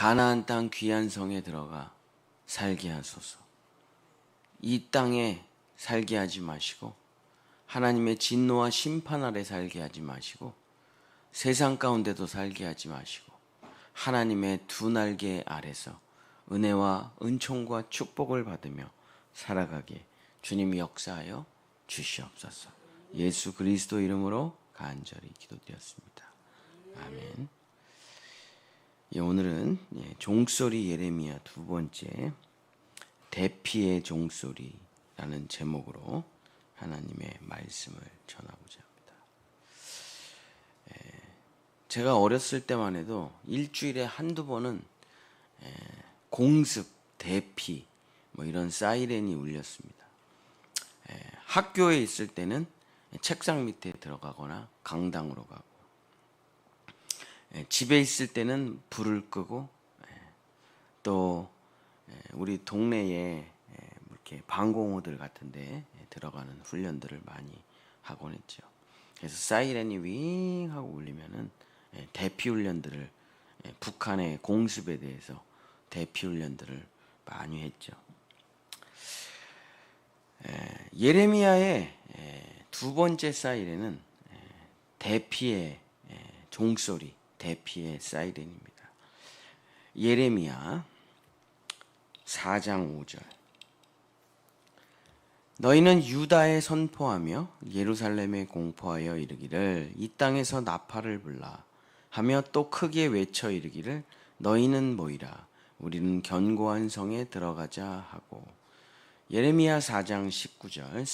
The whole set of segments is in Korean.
가나안 땅 귀한 성에 들어가 살게 하소서. 이 땅에 살게 하지 마시고 하나님의 진노와 심판 아래 살게 하지 마시고 세상 가운데도 살게 하지 마시고 하나님의 두 날개 아래서 은혜와 은총과 축복을 받으며 살아가게 주님이 역사하여 주시옵소서. 예수 그리스도 이름으로 간절히 기도드렸습니다. 아멘. 오늘은 종소리 예레미야 두 번째 대피의 종소리라는 제목으로 하나님의 말씀을 전하고자 합니다. 제가 어렸을 때만 해도 일주일에 한두 번은 공습, 대피 뭐 이런 사이렌이 울렸습니다. 학교에 있을 때는 책상 밑에 들어가거나 강당으로 가고, 집에 있을 때는 불을 끄고, 또 우리 동네에 이렇게 방공호들 같은데 들어가는 훈련들을 많이 하곤 했죠. 그래서 사이렌이 윙 하고 울리면은 대피 훈련들을, 북한의 공습에 대해서 대피 훈련들을 많이 했죠. 예레미야의 두 번째 사이렌은 대피의 종소리, 대피의 사이렌입니다. 예레미야 4장 5절. 너희는 유다에 선포하며 예루살렘에 공포하여 이르기를 이 땅에서 나팔을 불라 하며 또 크게 외쳐 이르기를 너희는 모이라 우리는 견고한 성에 들어가자 하고. 예레미야 4장 19절.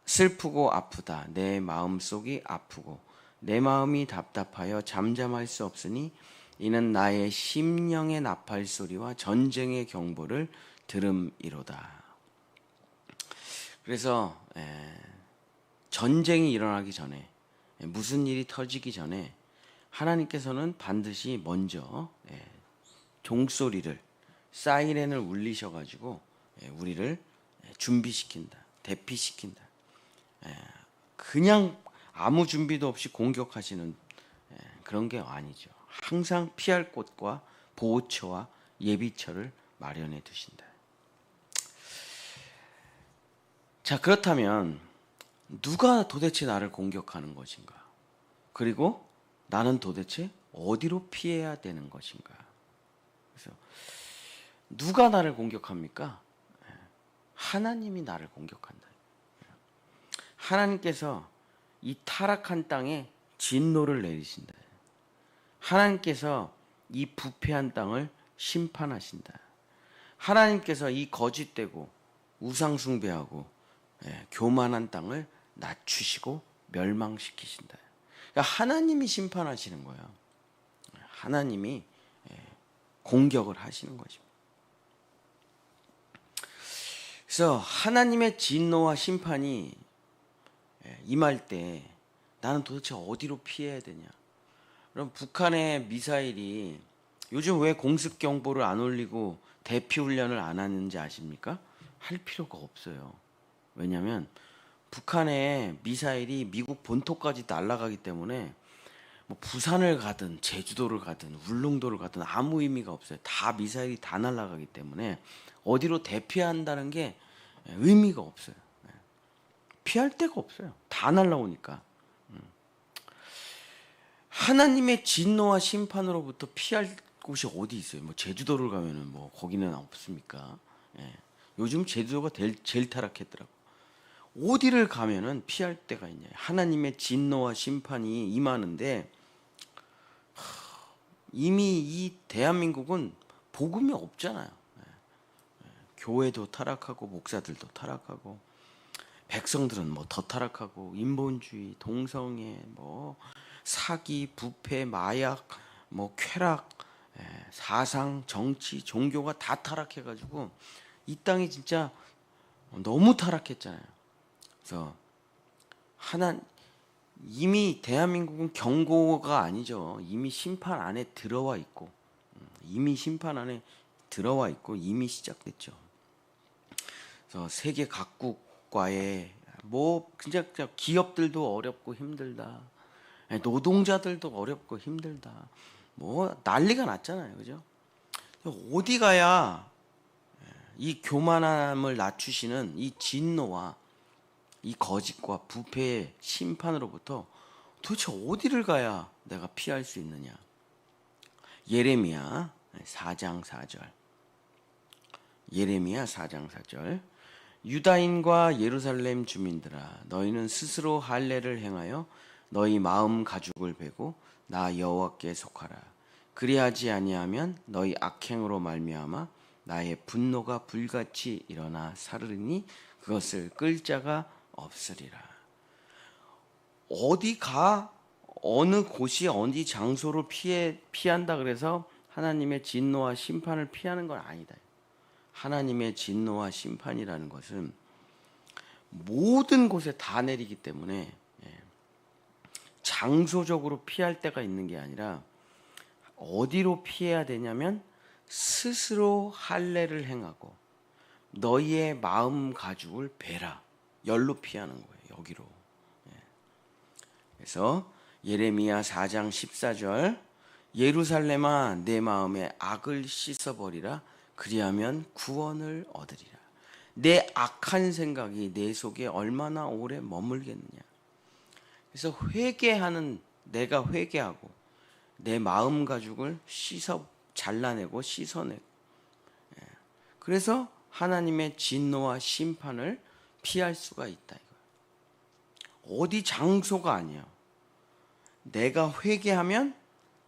슬프고 아프다 내 마음속이 아프고 내 마음이 답답하여 잠잠할 수 없으니 이는 나의 심령의 나팔 소리와 전쟁의 경보를 들음이로다. 그래서 전쟁이 일어나기 전에, 무슨 일이 터지기 전에 하나님께서는 반드시 먼저 종소리를, 사이렌을 울리셔가지고 우리를 준비시킨다, 대피시킨다. 그냥 아무 준비도 없이 공격하시는 그런 게 아니죠. 항상 피할 곳과 보호처와 예비처를 마련해 두신다. 자, 그렇다면 누가 도대체 나를 공격하는 것인가? 그리고 나는 도대체 어디로 피해야 되는 것인가? 그래서 누가 나를 공격합니까? 하나님이 나를 공격한다. 하나님께서 이 타락한 땅에 진노를 내리신다. 하나님께서 이 부패한 땅을 심판하신다. 하나님께서 이 거짓되고 우상숭배하고 교만한 땅을 낮추시고 멸망시키신다. 그러니까 하나님이 심판하시는 거예요. 하나님이 공격을 하시는 것입니다. 그래서 하나님의 진노와 심판이 임할 때 나는 도대체 어디로 피해야 되냐? 그럼 북한의 미사일이 요즘 왜 공습 경보를 안 올리고 대피 훈련을 안 하는지 아십니까? 할 필요가 없어요. 왜냐하면 북한의 미사일이 미국 본토까지 날아가기 때문에 뭐 부산을 가든 제주도를 가든 울릉도를 가든 아무 의미가 없어요. 다 미사일이 다 날아가기 때문에 어디로 대피한다는 게 의미가 없어요. 피할 데가 없어요. 다 날아오니까. 하나님의 진노와 심판으로부터 피할 곳이 어디 있어요? 뭐 제주도를 가면은 뭐 거기는 없습니까? 요즘 제주도가 제일 타락했더라고. 어디를 가면은 피할 데가 있냐? 하나님의 진노와 심판이 임하는데 이미 이 대한민국은 복음이 없잖아요. 교회도 타락하고 목사들도 타락하고 백성들은 뭐 더 타락하고 인본주의, 동성애, 뭐 사기, 부패, 마약, 뭐 쾌락, 사상, 정치, 종교가 다 타락해가지고 이 땅이 진짜 너무 타락했잖아요. 그래서 이미 대한민국은 경고가 아니죠. 이미 심판 안에 들어와 있고, 이미 시작됐죠. 그래서 세계 각국과의 뭐 진짜 기업들도 어렵고 힘들다. 노동자들도 어렵고 힘들다. 뭐 난리가 났잖아요. 그죠? 어디 가야 이 교만함을 낮추시는 이 진노와 이 거짓과 부패의 심판으로부터 도대체 어디를 가야 내가 피할 수 있느냐? 예레미야 4장 4절. 예레미야 4장 4절. 유다인과 예루살렘 주민들아, 너희는 스스로 할례를 행하여 너희 마음 가죽을 베고 나 여호와께 속하라. 그리하지 아니하면 너희 악행으로 말미암아 나의 분노가 불같이 일어나 사르르니 그것을 끌 자가 없으리라. 어디 가, 어느 곳이 어디 장소로 피한다 그래서 하나님의 진노와 심판을 피하는 건 아니다. 하나님의 진노와 심판이라는 것은 모든 곳에 다 내리기 때문에 장소적으로 피할 때가 있는 게 아니라 어디로 피해야 되냐면 스스로 할례를 행하고 너희의 마음 가죽을 베라. 열로 피하는 거예요. 여기로. 그래서 예레미야 4장 14절 예루살렘아 내 마음의 악을 씻어버리라. 그리하면 구원을 얻으리라. 내 악한 생각이 내 속에 얼마나 오래 머물겠느냐. 그래서 내가 회개하고 내 마음 가죽을 잘라내고 씻어내고, 그래서 하나님의 진노와 심판을 피할 수가 있다 이거예요. 어디 장소가 아니야. 내가 회개하면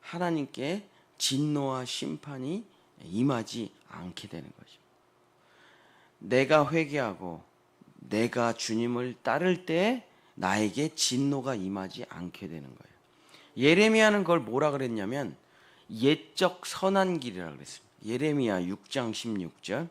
하나님께 진노와 심판이 임하지 않게 되는 거죠. 내가 회개하고 내가 주님을 따를 때 나에게 진노가 임하지 않게 되는 거예요. 예레미야는 그걸 뭐라 그랬냐면 옛적 선한 길이라고 그랬습니다. 예레미야 6장 16절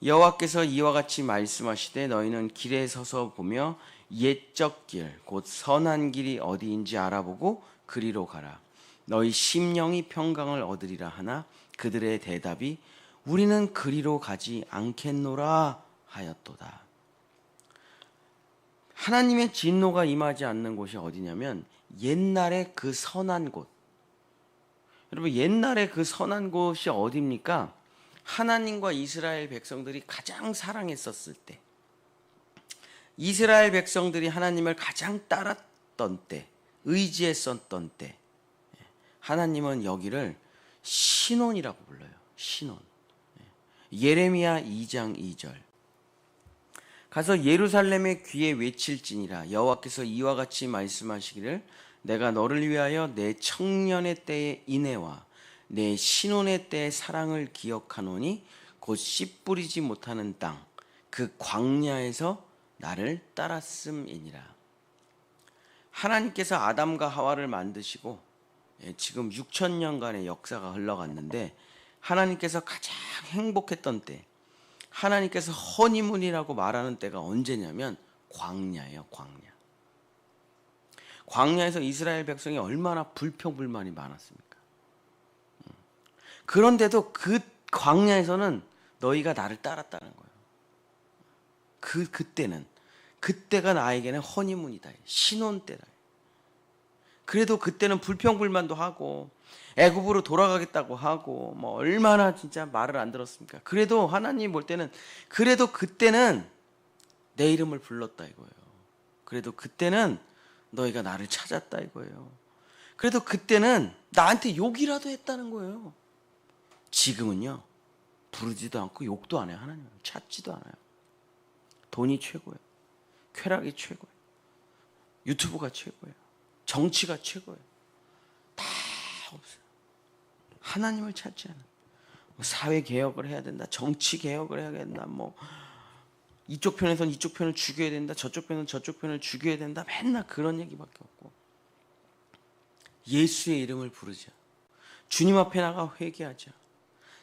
여호와께서 이와 같이 말씀하시되 너희는 길에 서서 보며 옛적 길 곧 선한 길이 어디인지 알아보고 그리로 가라. 너희 심령이 평강을 얻으리라 하나 그들의 대답이 우리는 그리로 가지 않겠노라 하였도다. 하나님의 진노가 임하지 않는 곳이 어디냐면 옛날에 그 선한 곳. 여러분 옛날에 그 선한 곳이 어디입니까? 하나님과 이스라엘 백성들이 가장 사랑했었을 때, 이스라엘 백성들이 하나님을 가장 따랐던 때, 의지했었던 때, 하나님은 여기를 시논이라고 불러요. 시논. 예레미야 2장 2절 가서 예루살렘의 귀에 외칠지니라 여호와께서 이와 같이 말씀하시기를 내가 너를 위하여 내 청년의 때의 인애와 내 신혼의 때의 사랑을 기억하노니 곧 씨 뿌리지 못하는 땅 그 광야에서 나를 따랐음이니라. 하나님께서 아담과 하와를 만드시고 지금 6천년간의 역사가 흘러갔는데 하나님께서 가장 행복했던 때, 하나님께서 허니문이라고 말하는 때가 언제냐면 광야예요. 광야에서 이스라엘 백성이 얼마나 불평불만이 많았습니까? 그런데도 그 광야에서는 너희가 나를 따랐다는 거예요. 그때가 나에게는 허니문이다. 신혼 때다. 그래도 그때는 불평불만도 하고 애굽으로 돌아가겠다고 하고 뭐 얼마나 진짜 말을 안 들었습니까? 그래도 하나님 볼 때는 그래도 그때는 내 이름을 불렀다 이거예요. 그래도 그때는 너희가 나를 찾았다 이거예요. 그래도 그때는 나한테 욕이라도 했다는 거예요. 지금은요 부르지도 않고 욕도 안 해요. 하나님 찾지도 않아요. 돈이 최고예요. 쾌락이 최고예요. 유튜브가 최고예요. 정치가 최고예요. 다 없어요. 하나님을 찾지 않아요. 사회 개혁을 해야 된다. 정치 개혁을 해야 된다. 뭐 이쪽 편에선 이쪽 편을 죽여야 된다. 저쪽 편은 저쪽 편을 죽여야 된다. 맨날 그런 얘기밖에 없고 예수의 이름을 부르자. 주님 앞에 나가 회개하자.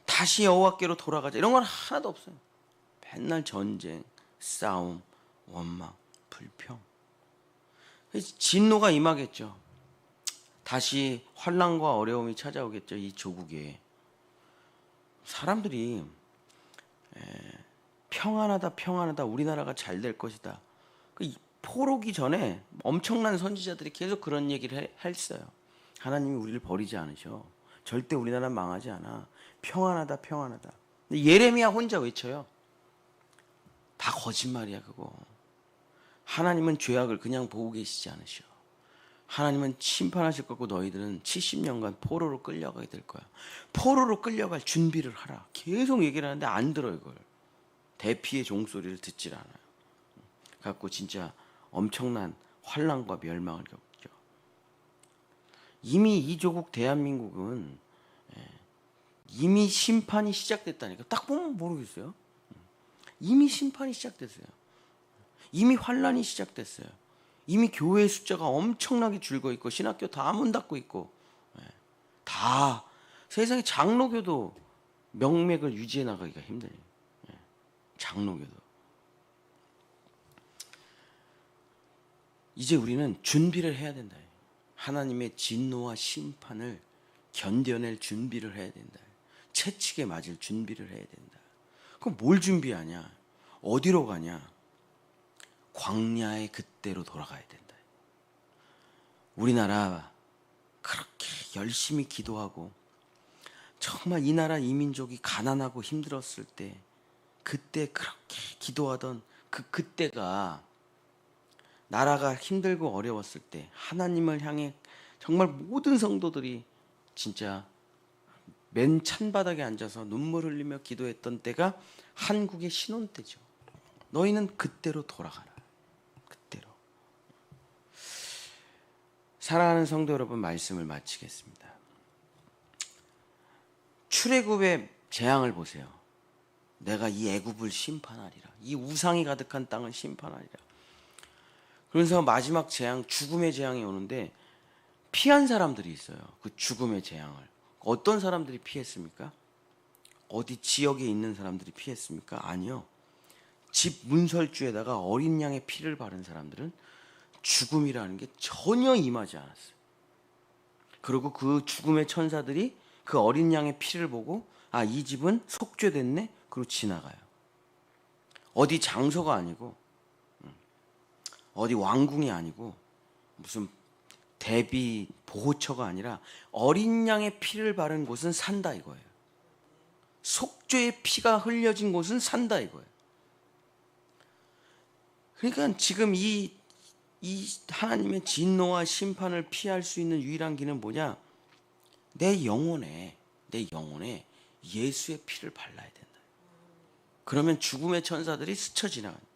다시 여호와께로 돌아가자. 이런 건 하나도 없어요. 맨날 전쟁, 싸움, 원망, 불평. 진노가 임하겠죠. 다시 환난과 어려움이 찾아오겠죠. 이 조국에 사람들이 평안하다 우리나라가 잘 될 것이다. 포로기 전에 엄청난 선지자들이 계속 그런 얘기를 했어요. 하나님이 우리를 버리지 않으셔. 절대 우리나라는 망하지 않아. 평안하다, 평안하다. 근데 예레미야 혼자 외쳐요. 다 거짓말이야 그거. 하나님은 죄악을 그냥 보고 계시지 않으셔. 하나님은 심판하실 거고 너희들은 70년간 포로로 끌려가게 될 거야. 포로로 끌려갈 준비를 하라. 계속 얘기를 하는데 안 들어 이걸. 대피의 종소리를 듣질 않아요. 갖고 진짜 엄청난 환난과 멸망을 겪죠. 이미 이 조국 대한민국은 이미 심판이 시작됐다니까. 딱 보면 모르겠어요. 이미 심판이 시작됐어요. 이미 환난이 시작됐어요. 이미 교회의 숫자가 엄청나게 줄고 있고 신학교 다 문 닫고 있고 다 세상에 장로교도 명맥을 유지해 나가기가 힘들어요. 장로교도. 이제 우리는 준비를 해야 된다. 하나님의 진노와 심판을 견뎌낼 준비를 해야 된다. 채찍에 맞을 준비를 해야 된다. 그럼 뭘 준비하냐? 어디로 가냐? 광야의 그때로 돌아가야 된다. 우리나라 그렇게 열심히 기도하고 정말 이 나라 이 민족이 가난하고 힘들었을 때 그때 그렇게 기도하던 그때가 나라가 힘들고 어려웠을 때 하나님을 향해 정말 모든 성도들이 진짜 맨 찬바닥에 앉아서 눈물 흘리며 기도했던 때가 한국의 신혼 때죠. 너희는 그때로 돌아가라. 그때로. 사랑하는 성도 여러분, 말씀을 마치겠습니다. 출애굽의 재앙을 보세요. 내가 이 애굽을 심판하리라. 이 우상이 가득한 땅을 심판하리라. 그래서 마지막 재앙, 죽음의 재앙이 오는데 피한 사람들이 있어요. 그 죽음의 재앙을. 어떤 사람들이 피했습니까? 어디 지역에 있는 사람들이 피했습니까? 아니요. 집 문설주에다가 어린 양의 피를 바른 사람들은 죽음이라는 게 전혀 임하지 않았어요. 그리고 그 죽음의 천사들이 그 어린 양의 피를 보고 아, 이 집은 속죄됐네? 그리고 지나가요. 어디 장소가 아니고 어디 왕궁이 아니고 무슨 대비 보호처가 아니라 어린 양의 피를 바른 곳은 산다 이거예요. 속죄의 피가 흘려진 곳은 산다 이거예요. 그러니까 지금 이 하나님의 진노와 심판을 피할 수 있는 유일한 길은 뭐냐? 내 영혼에 예수의 피를 발라야 된다. 그러면 죽음의 천사들이 스쳐 지나간다.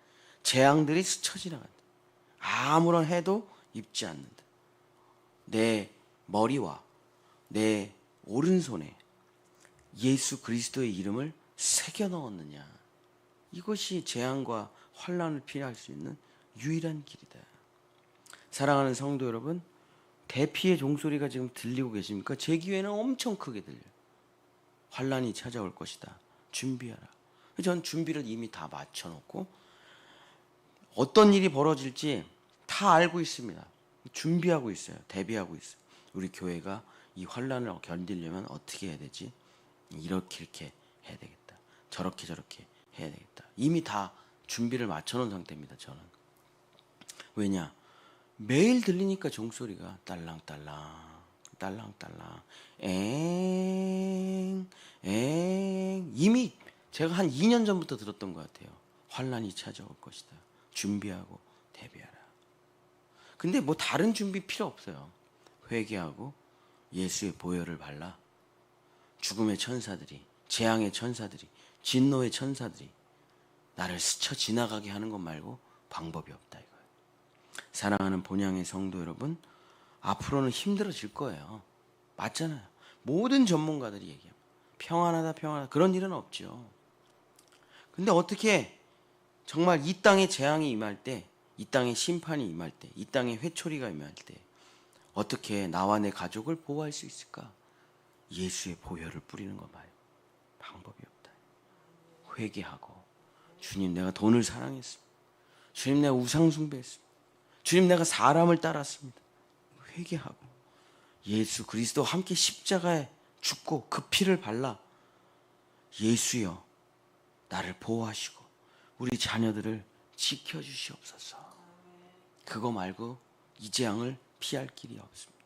재앙들이 스쳐 지나간다. 아무런 해도 입지 않는다. 내 머리와 내 오른손에 예수 그리스도의 이름을 새겨 넣었느냐. 이것이 재앙과 환난을 피할 수 있는 유일한 길이다. 사랑하는 성도 여러분, 대피의 종소리가 지금 들리고 계십니까? 제 귀에는 엄청 크게 들려요. 환난이 찾아올 것이다. 준비하라. 전 준비를 이미 다 맞춰놓고 어떤 일이 벌어질지 다 알고 있습니다. 준비하고 있어요. 대비하고 있어요. 우리 교회가 이 환난을 견디려면 어떻게 해야 되지? 이렇게 해야 되겠다. 저렇게 해야 되겠다. 이미 다 준비를 맞춰놓은 상태입니다. 저는. 왜냐? 매일 들리니까 종소리가 딸랑딸랑 엥 이미 제가 한 2년 전부터 들었던 것 같아요. 환난이 찾아올 것이다. 준비하고 대비하라. 근데 뭐 다른 준비 필요 없어요. 회개하고 예수의 보혈을 발라 죽음의 천사들이, 재앙의 천사들이, 진노의 천사들이 나를 스쳐 지나가게 하는 것 말고 방법이 없다 이거예요. 사랑하는 본향의 성도 여러분, 앞으로는 힘들어질 거예요. 맞잖아요. 모든 전문가들이 얘기합니다. 평안하다. 그런 일은 없죠. 근데 어떻게 정말 이 땅에 재앙이 임할 때, 이 땅에 심판이 임할 때, 이 땅에 회초리가 임할 때 어떻게 나와 내 가족을 보호할 수 있을까? 예수의 보혈을 뿌리는 거 봐요. 방법이 없다. 회개하고 주님 내가 돈을 사랑했습니다. 주님 내가 우상 숭배했습니다. 주님 내가 사람을 따랐습니다. 회개하고 예수 그리스도와 함께 십자가에 죽고 그 피를 발라 예수여 나를 보호하시고 우리 자녀들을 지켜주시옵소서. 그거 말고 이 재앙을 피할 길이 없습니다.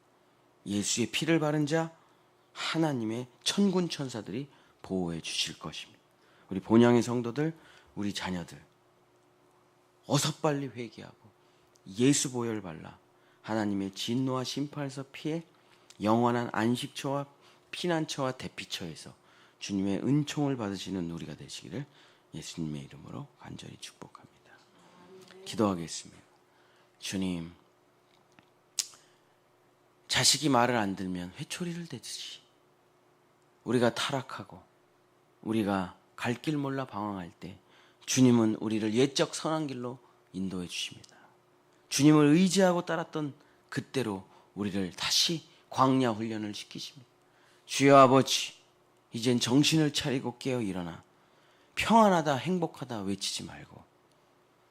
예수의 피를 바른 자 하나님의 천군 천사들이 보호해 주실 것입니다. 우리 본향의 성도들, 우리 자녀들 어서 빨리 회개하고 예수 보혈 발라 하나님의 진노와 심판에서 피해 영원한 안식처와 피난처와 대피처에서 주님의 은총을 받으시는 우리가 되시기를 예수님의 이름으로 간절히 축복합니다. 기도하겠습니다. 주님, 자식이 말을 안 들면 회초리를 대듯이 우리가 타락하고 우리가 갈 길 몰라 방황할 때 주님은 우리를 옛적 선한 길로 인도해 주십니다. 주님을 의지하고 따랐던 그때로 우리를 다시 광야 훈련을 시키십니다. 주여 아버지, 이젠 정신을 차리고 깨어 일어나 평안하다 행복하다 외치지 말고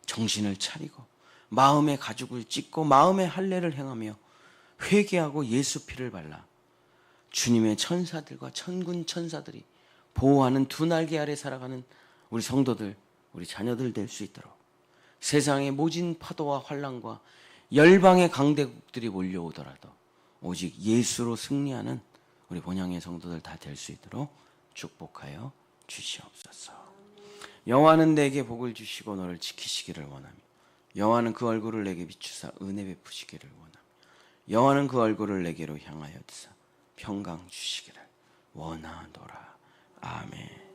정신을 차리고 마음의 가죽을 찢고 마음의 할례를 행하며 회개하고 예수 피를 발라 주님의 천사들과 천군 천사들이 보호하는 두 날개 아래 살아가는 우리 성도들, 우리 자녀들 될 수 있도록 세상의 모진 파도와 환난과 열방의 강대국들이 몰려오더라도 오직 예수로 승리하는 우리 본향의 성도들 다 될 수 있도록 축복하여 주시옵소서. 여호와는 내게 복을 주시고 너를 지키시기를 원하며 여호와는 그 얼굴을 내게 비추사 은혜 베푸시기를 원하며 여호와는 그 얼굴을 내게로 향하여 드사 평강 주시기를 원하노라. 아멘.